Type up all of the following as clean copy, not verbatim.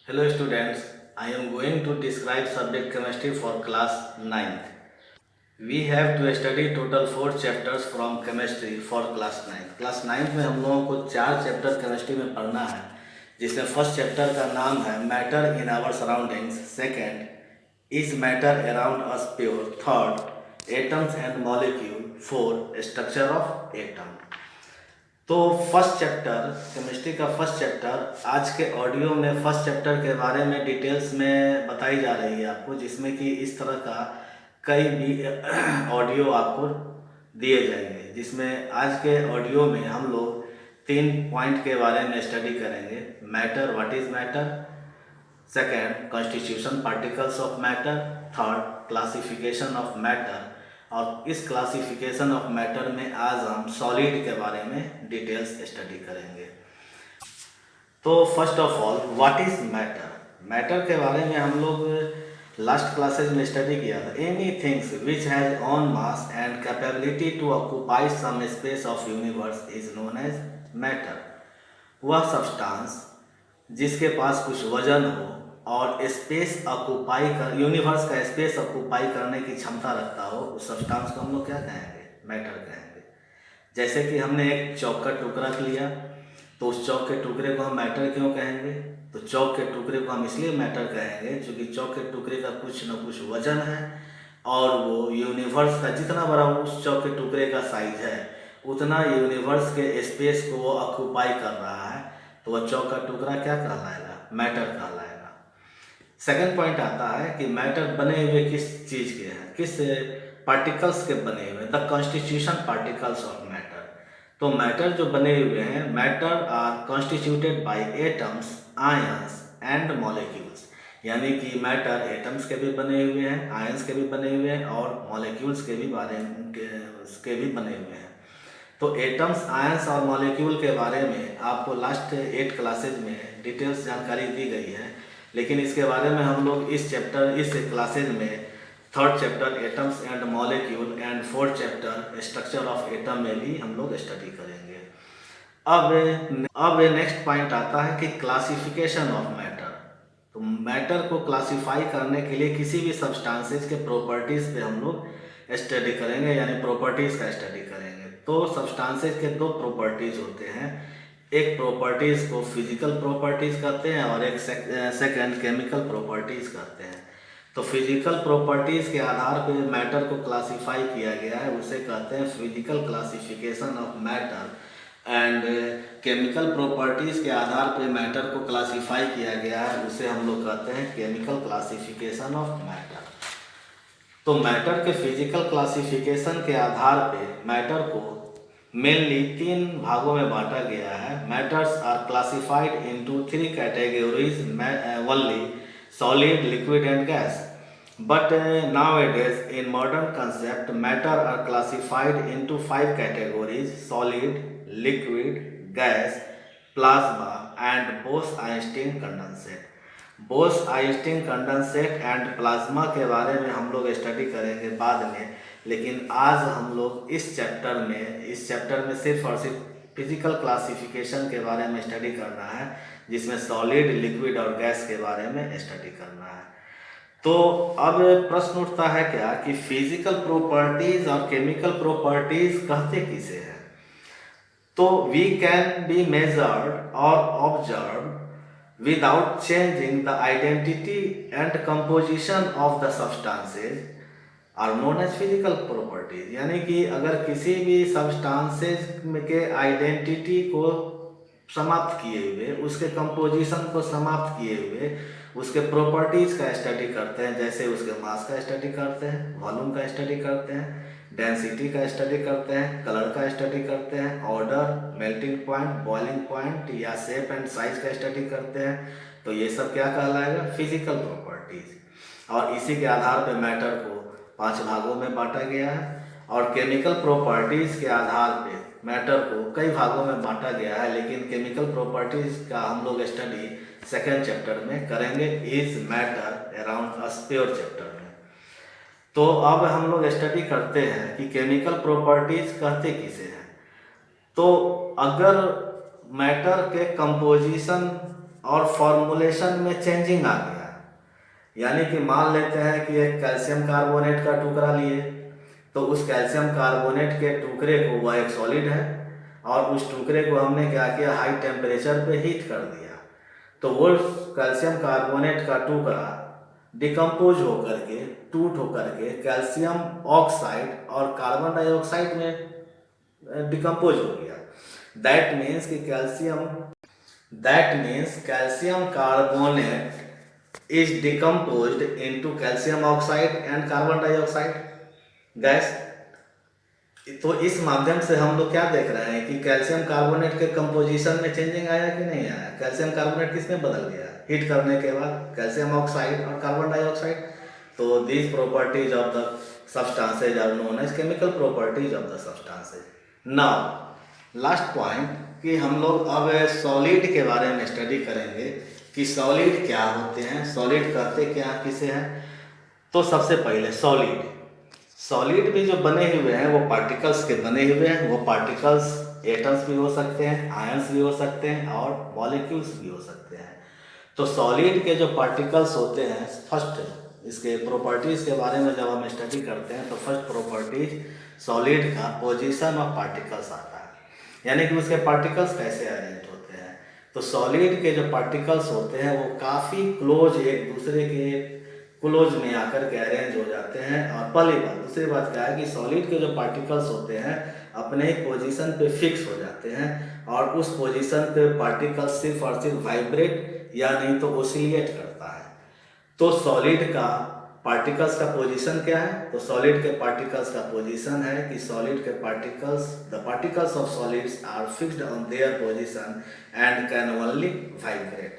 Hello students, I am going to describe subject chemistry for class 9th. We have to study total 4 chapters from chemistry for class 9th. Class 9th में हम लोगों को 4 chapter chemistry में पढ़ना है, जिसमें first chapter का नाम है matter in our surroundings, second is matter around us pure, third atoms and molecule, four structure of atom. तो फर्स्ट चैप्टर केमिस्ट्री का फर्स्ट चैप्टर आज के ऑडियो में फर्स्ट चैप्टर के बारे में डिटेल्स में बताई जा रही है आपको, जिसमें कि इस तरह का कई भी ऑडियो आपको दिए जाएंगे, जिसमें आज के ऑडियो में हम लोग 3 पॉइंट के बारे में स्टडी करेंगे। Matter, what is matter, second constitution particles of matter, third classification of matter, और इस क्लासिफिकेशन ऑफ मैटर में आज हम सॉलिड के बारे में डिटेल्स स्टडी करेंगे। तो first of all what is matter. Matter के बारे में हम लोग लास्ट क्लासेज में स्टडी किया था। Any things which has on mass and capability to occupy some space of universe is known as matter. वह सब्सटेंस जिसके पास कुछ वजन हो और स्पेस ऑक्यूपाई कर, यूनिवर्स का स्पेस ऑक्यूपाई करने की क्षमता रखता हो, उस सब्सटेंस को हम लोग क्या कहेंगे, मैटर कहेंगे। जैसे कि हमने एक चौक का टुकड़ा लिया, तो उस चौक के टुकड़े को हम मैटर क्यों कहेंगे, तो चौक के टुकड़े को हम इसलिए मैटर कहेंगे क्योंकि चौक के टुकड़े का कुछ न कुछ वजन है, और वो यूनिवर्स का जितना बड़ा उस चौक के टुकड़े का साइज है उतना यूनिवर्स के स्पेस को वो ऑक्यूपाई कर रहा है, तो वह चौक का टुकड़ा क्या कहलाएगा, मैटर कहलाएगा। सेकेंड पॉइंट आता है कि मैटर बने हुए किस चीज़ के हैं, किस पार्टिकल्स के बने हुए, the constitution particles of matter. तो मैटर जो बने हुए हैं, matter are constituted by atoms, ions and molecules. यानी कि मैटर एटम्स के भी बने हुए हैं, आयंस के भी बने हुए हैं, और मॉलिक्यूल्स के भी बने हुए हैं। तो एटम्स, आयंस और मॉलिक्यूल के बारे में आपको लास्ट 8 क्लासेज में डिटेल्स जानकारी दी गई है, लेकिन इसके बारे में हम लोग इस क्लासेज में third chapter atoms and molecule and fourth chapter structure of atom में भी हम लोग स्टडी करेंगे। अब नेक्स्ट पॉइंट आता है कि क्लासिफिकेशन ऑफ मैटर। तो मैटर को क्लासिफाई करने के लिए किसी भी सब्सटेंसेज के प्रॉपर्टीज़ पे हम लोग स्टडी करेंगे, यानी प्रॉपर्टीज़ का स्टडी करेंगे। तो सब्सटेंसेज के 2 प्रॉपर्टीज़ होते हैं, एक प्रॉपर्टीज़ को फिजिकल प्रॉपर्टीज़ कहते हैं और एक सेकंड केमिकल प्रॉपर्टीज़ कहते हैं। तो फिजिकल प्रॉपर्टीज़ के आधार पर मैटर को क्लासिफाई किया गया है, उसे कहते हैं physical classification of matter, and chemical properties के आधार पर मैटर को क्लासिफाई किया गया है, उसे हम लोग कहते हैं केमिकल क्लासिफिकेशन ऑफ मैटर। तो मैटर के फिजिकल क्लासिफिकेशन के आधार पे मैटर को मेनली 3 भागों में बांटा गया है। Matters are classified into 3 categories only, solid, liquid and gas. But nowadays in modern concept matter are classified into 5 categories: solid, liquid, gas, plasma and Bose-Einstein condensate। Bose-Einstein condensate and plasma के बारे में हम लोग study करेंगे बाद में, लेकिन आज हम लोग इस चैप्टर में सिर्फ और सिर्फ फिजिकल क्लासिफिकेशन के बारे में स्टडी करना है, जिसमें सॉलिड, लिक्विड और गैस के बारे में स्टडी करना है। तो अब प्रश्न उठता है क्या कि फिजिकल प्रॉपर्टीज और केमिकल प्रॉपर्टीज कहते किसे हैं। तो वी कैन बी मेजर्ड और observe without changing the identity and composition of the substances are known as physical properties। यानी कि अगर किसी भी substances के आइडेंटिटी को समाप्त किए हुए, उसके कंपोजिशन को समाप्त किए हुए, उसके प्रॉपर्टीज़ का स्टडी करते हैं, जैसे उसके मास का स्टडी करते हैं, वॉल्यूम का स्टडी करते हैं, डेंसिटी का स्टडी करते हैं, कलर का स्टडी करते हैं, order, melting point, boiling point या शेप एंड साइज का स्टडी करते हैं। तो ये सब क्या कहलाएगा, फिजिकल प्रॉपर्टीज। और इसी के आधार पर मैटर को 5 भागों में बांटा गया है, और केमिकल प्रॉपर्टीज़ के आधार पर मैटर को कई भागों में बांटा गया है, लेकिन केमिकल प्रॉपर्टीज़ का हम लोग स्टडी सेकेंड चैप्टर में करेंगे, is matter around us pure chapter में। तो अब हम लोग स्टडी करते हैं कि केमिकल प्रॉपर्टीज कहते किसे हैं। तो अगर मैटर के कंपोजिशन और फॉर्मुलेशन में चेंजिंग आ गया। यानी कि मान लेते हैं कि एक कैल्शियम कार्बोनेट का टुकड़ा लिए, तो उस कैल्शियम कार्बोनेट के टुकड़े को, वह एक सॉलिड है, और उस टुकड़े को हमने क्या किया, हाई टेम्परेचर पे हीट कर दिया, तो वो कैल्शियम कार्बोनेट का टुकड़ा डिकम्पोज होकर के, टूट होकर के कैल्शियम ऑक्साइड और कार्बन डाइऑक्साइड में डिकम्पोज हो गया। That means calcium carbonate is decomposed into calcium oxide and carbon dioxide gas. तो इस माध्यम से हम लोग क्या देख रहे हैं कि कैल्शियम कार्बोनेट के कंपोजिशन में चेंजिंग आया कि नहीं आया। कैल्शियम कार्बोनेट किसमें बदल गया, हीट करने के बाद कैल्शियम ऑक्साइड और कार्बन डाइऑक्साइड। तो this properties of the substances are known as chemical properties of the substances. Now last point कि हम लोग अब सॉलिड के बारे में स्टडी करेंगे कि सॉलिड क्या होते हैं, सॉलिड कहते क्या किसे हैं। तो सबसे पहले सॉलिड भी जो बने हुए हैं वो पार्टिकल्स के बने हुए हैं। वो पार्टिकल्स एटम्स भी हो सकते हैं, आयंस भी हो सकते हैं और मॉलिक्यूल्स भी हो सकते हैं। तो सॉलिड के जो पार्टिकल्स होते हैं, फर्स्ट इसके प्रॉपर्टीज के बारे में जब हम स्टडी करते हैं तो फर्स्ट प्रॉपर्टीज सॉलिड का पोजीशन ऑफ पार्टिकल्स आता है, यानी कि उसके पार्टिकल्स कैसे अरेंज होते हैं। तो सॉलिड के जो पार्टिकल्स होते हैं वो काफ़ी क्लोज, एक दूसरे के क्लोज में आकर के अरेंज हो जाते हैं। और पहली बात, दूसरी बात क्या है कि सॉलिड के जो पार्टिकल्स होते हैं अपने ही पोजीशन पे फिक्स हो जाते हैं, और उस पोजीशन पे पार्टिकल्स सिर्फ और सिर्फ वाइब्रेट या नहीं तो ओसिलेट करता है। तो सॉलिड का पार्टिकल्स का पोजीशन क्या है, तो सॉलिड के पार्टिकल्स का पोजीशन है कि सॉलिड के particles, the particles of solids are fixed on their position and can only vibrate.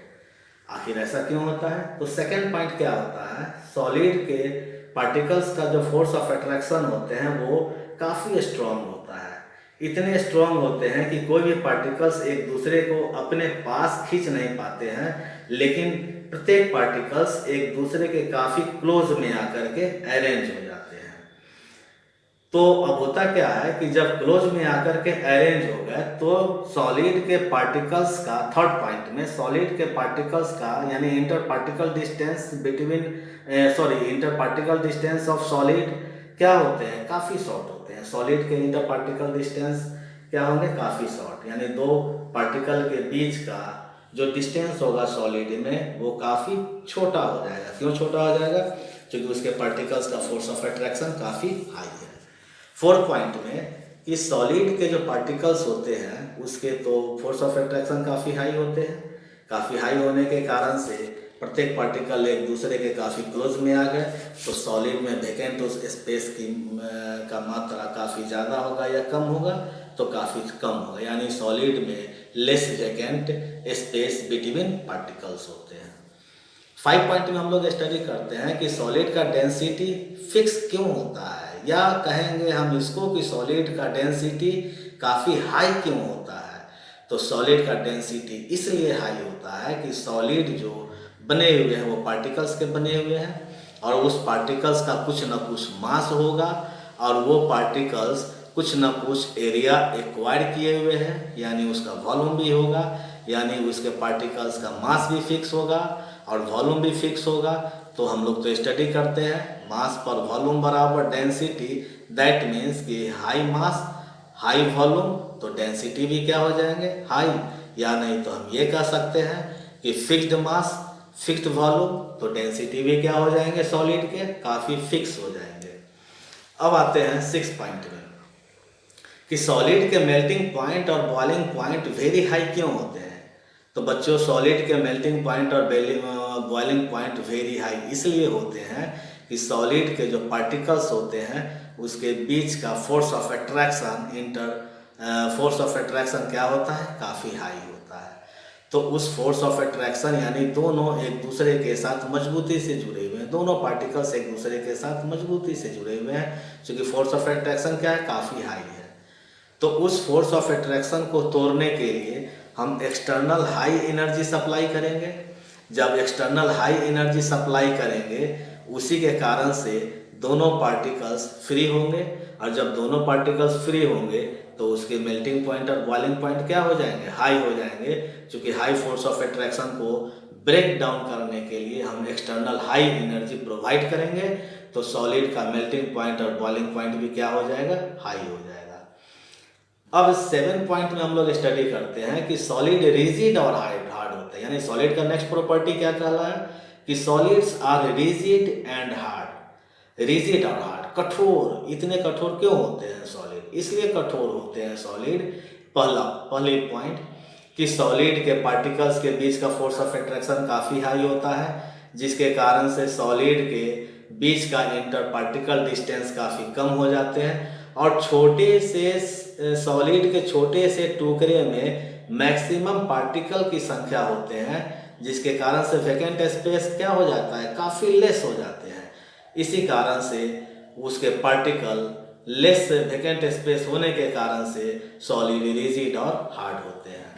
आखिर ऐसा क्यों होता है। तो सेकेंड पॉइंट क्या होता है, सॉलिड के पार्टिकल्स का जो फोर्स ऑफ अट्रैक्शन होते हैं वो काफ़ी स्ट्रॉन्ग होता है। इतने स्ट्रॉन्ग होते हैं कि कोई भी पार्टिकल्स एक दूसरे को अपने पास खींच नहीं पाते हैं, लेकिन प्रत्येक पार्टिकल्स एक दूसरे के काफ़ी क्लोज में आकर के अरेंज हो जाते हैं। तो अब होता क्या है कि जब क्लोज में आकर के अरेंज हो गए तो सॉलिड के पार्टिकल्स का, थर्ड पॉइंट में सॉलिड के पार्टिकल्स का यानी inter particle distance of solid क्या होते हैं, काफ़ी शॉर्ट होते हैं। सॉलिड के इंटर पार्टिकल डिस्टेंस क्या होंगे, काफ़ी शॉर्ट, यानी दो पार्टिकल के बीच का जो डिस्टेंस होगा सॉलिड में वो काफ़ी छोटा हो जाएगा। क्यों छोटा हो जाएगा, क्योंकि उसके पार्टिकल्स का फोर्स ऑफ अट्रैक्शन काफ़ी हाई है। फोर्थ पॉइंट में कि सॉलिड के जो पार्टिकल्स होते हैं उसके तो फोर्स ऑफ अट्रैक्शन काफ़ी हाई होते हैं। काफ़ी हाई होने के कारण से प्रत्येक पार्टिकल एक दूसरे के काफ़ी क्लोज में आ गए, तो सॉलिड में वैकेंट स्पेस की का मात्रा काफ़ी ज़्यादा होगा या कम होगा, तो काफ़ी कम होगा, यानी सॉलिड में less vacant space between particles होते हैं। 5 पॉइंट में हम लोग स्टडी करते हैं कि सॉलिड का डेंसिटी फिक्स क्यों होता है, या कहेंगे हम इसको कि सॉलिड का डेंसिटी काफ़ी हाई क्यों होता है। तो सॉलिड का डेंसिटी इसलिए हाई होता है कि सॉलिड जो बने हुए हैं वो पार्टिकल्स के बने हुए हैं, और उस पार्टिकल्स का कुछ न कुछ मास होगा, और वो पार्टिकल्स कुछ न कुछ एरिया एक्वायर किए हुए हैं, यानी उसका वॉल्यूम भी होगा, यानी उसके पार्टिकल्स का मास भी फिक्स होगा और वॉल्यूम भी फिक्स होगा। तो हम लोग तो स्टडी करते हैं मास पर वॉल्यूम बराबर डेंसिटी, दैट मीन्स कि हाई मास हाई वॉल्यूम, तो डेंसिटी भी क्या हो जाएंगे, हाई। या नहीं तो हम ये कह सकते हैं कि फिक्स्ड मास फिक्स्ड वॉल्यूम, तो डेंसिटी भी क्या हो जाएंगे सॉलिड के, काफ़ी फिक्स हो जाएंगे। अब आते हैं 6 पॉइंट में कि सॉलिड के मेल्टिंग पॉइंट और बॉइलिंग पॉइंट वेरी हाई क्यों होते हैं। तो बच्चों सॉलिड के मेल्टिंग पॉइंट और बॉइलिंग पॉइंट वेरी हाई इसलिए होते हैं कि सॉलिड के जो पार्टिकल्स होते हैं उसके बीच का फोर्स ऑफ अट्रैक्शन क्या होता है, काफ़ी हाई होता है। तो उस फोर्स ऑफ अट्रैक्शन यानी दोनों एक दूसरे के साथ मजबूती से जुड़े हुए हैं, दोनों पार्टिकल्स एक दूसरे के साथ मजबूती से जुड़े हुए हैं, क्योंकि फोर्स ऑफ अट्रैक्शन क्या है, काफ़ी हाई है। तो उस फोर्स ऑफ अट्रैक्शन को तोड़ने के लिए हम एक्सटर्नल हाई एनर्जी सप्लाई करेंगे। जब एक्सटर्नल हाई एनर्जी सप्लाई करेंगे उसी के कारण से दोनों पार्टिकल्स फ्री होंगे, और जब दोनों पार्टिकल्स फ्री होंगे तो उसके मेल्टिंग पॉइंट और बॉइलिंग पॉइंट क्या हो जाएंगे, हाई हो जाएंगे। क्योंकि हाई फोर्स ऑफ अट्रैक्शन को ब्रेक डाउन करने के लिए हम एक्सटर्नल हाई एनर्जी प्रोवाइड करेंगे, तो सॉलिड का मेल्टिंग पॉइंट और बॉइलिंग पॉइंट भी क्या हो जाएगा, हाई हो जाएगा। अब 7 पॉइंट में हम लोग स्टडी करते हैं कि सॉलिड रिजिड और हार्ड होता है, यानी सॉलिड का नेक्स्ट प्रॉपर्टी क्या कहला है कि solids are rigid and hard. Rigid और हार्ड, कठोर, इतने कठोर क्यों होते हैं सॉलिड, इसलिए कठोर होते हैं सॉलिड। पहली पॉइंट कि सॉलिड के पार्टिकल्स के बीच का फोर्स ऑफ अट्रैक्शन काफ़ी हाई होता है, जिसके कारण से सॉलिड के बीच का इंटर पार्टिकल डिस्टेंस काफ़ी कम हो जाते हैं, और छोटे से सॉलिड के छोटे से टुकड़े में मैक्सिमम पार्टिकल की संख्या होते हैं, जिसके कारण से वैकेंट स्पेस क्या हो जाता है, काफ़ी लेस हो जाते हैं। इसी कारण से उसके पार्टिकल लेस वैकेंट स्पेस होने के कारण से सॉलिड रिजिड और हार्ड होते हैं।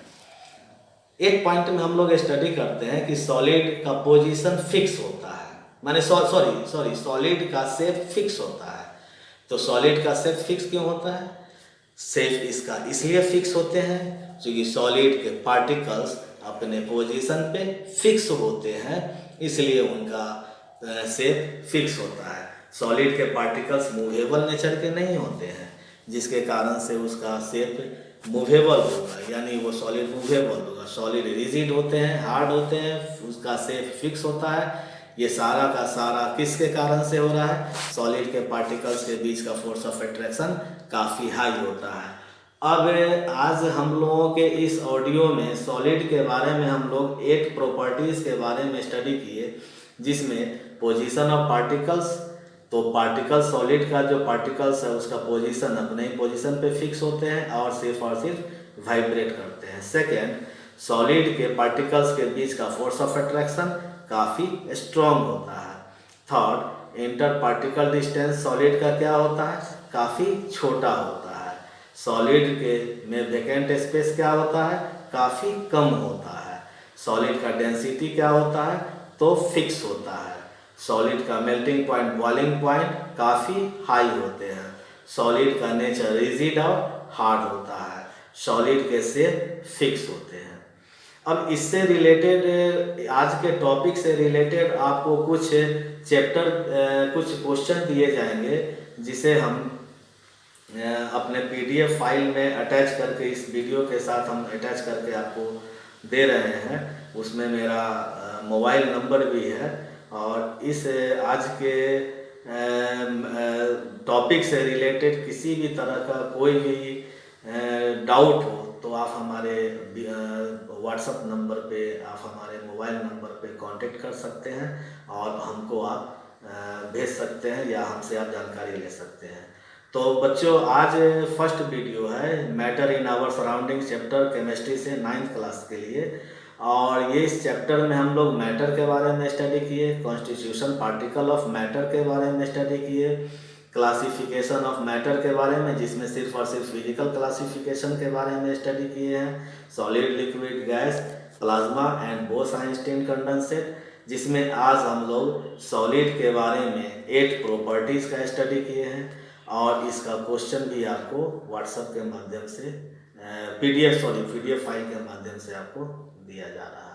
एक पॉइंट में हम लोग स्टडी करते हैं कि सॉलिड का पोजीशन फिक्स होता है, माने सॉलिड का शेप फिक्स होता है। तो सॉलिड का शेप फिक्स क्यों होता है, शेप इसका इसलिए फिक्स होते हैं क्योंकि सॉलिड के पार्टिकल्स अपने पोजीशन पे फिक्स होते हैं, इसलिए उनका शेप फिक्स होता है। सॉलिड के पार्टिकल्स मूवेबल नेचर के नहीं होते हैं, जिसके कारण से उसका शेप मूवेबल होगा, यानी वो सॉलिड मूवेबल होगा। सॉलिड रिजिड होते हैं, हार्ड होते हैं, उसका शेप फिक्स होता है। ये सारा का सारा किसके कारण से हो रहा है, सॉलिड के पार्टिकल्स के बीच का फोर्स ऑफ अट्रैक्शन काफ़ी हाई होता है। अब आज हम लोगों के इस ऑडियो में सॉलिड के बारे में हम लोग 8 प्रॉपर्टीज़ के बारे में स्टडी किए, जिसमें पोजीशन ऑफ पार्टिकल्स, तो पार्टिकल सॉलिड का जो पार्टिकल्स है उसका पोजीशन अपने ही पोजीशन पे फिक्स होते हैं और सिर्फ वाइब्रेट करते हैं। सेकेंड, सॉलिड के पार्टिकल्स के बीच का फोर्स ऑफ अट्रैक्शन काफ़ी स्ट्रॉन्ग होता है। Third, inter particle distance solid का क्या होता है, काफ़ी छोटा होता है। सॉलिड के में वैकेंट स्पेस क्या होता है, काफ़ी कम होता है। सॉलिड का डेंसिटी क्या होता है, तो फिक्स होता है। सॉलिड का मेल्टिंग पॉइंट, बॉइलिंग पॉइंट काफ़ी हाई होते हैं। सॉलिड का नेचर रिजिड और हार्ड होता है। सॉलिड के शेप फिक्स होते हैं। अब इससे रिलेटेड, आज के टॉपिक से रिलेटेड आपको कुछ चैप्टर, कुछ क्वेश्चन दिए जाएंगे, जिसे हम अपने PDF फाइल में अटैच करके, इस वीडियो के साथ हम अटैच करके आपको दे रहे हैं। उसमें मेरा मोबाइल नंबर भी है, और इस आज के टॉपिक से रिलेटेड किसी भी तरह का कोई भी डाउट हो तो आप हमारे व्हाट्सएप नंबर पे, आप हमारे मोबाइल नंबर पे कांटेक्ट कर सकते हैं, और हमको आप भेज सकते हैं, या हमसे आप जानकारी ले सकते हैं। तो बच्चों, आज फर्स्ट वीडियो है matter in our surrounding chapter chemistry से 9th क्लास के लिए, और ये इस चैप्टर में हम लोग मैटर के बारे में स्टडी किए, कॉन्स्टिट्यूशन पार्टिकल ऑफ मैटर के बारे में स्टडी किए, क्लासिफिकेशन ऑफ मैटर के बारे में, जिसमें सिर्फ और सिर्फ फिजिकल क्लासिफिकेशन के बारे में स्टडी किए हैं, solid, liquid, gas, plasma and Bose-Einstein condensate, जिसमें आज हम लोग सॉलिड के बारे में 8 प्रॉपर्टीज़ का स्टडी किए हैं, और इसका क्वेश्चन भी आपको व्हाट्सएप के माध्यम से PDF फाइल के माध्यम से आपको दिया जा रहा है।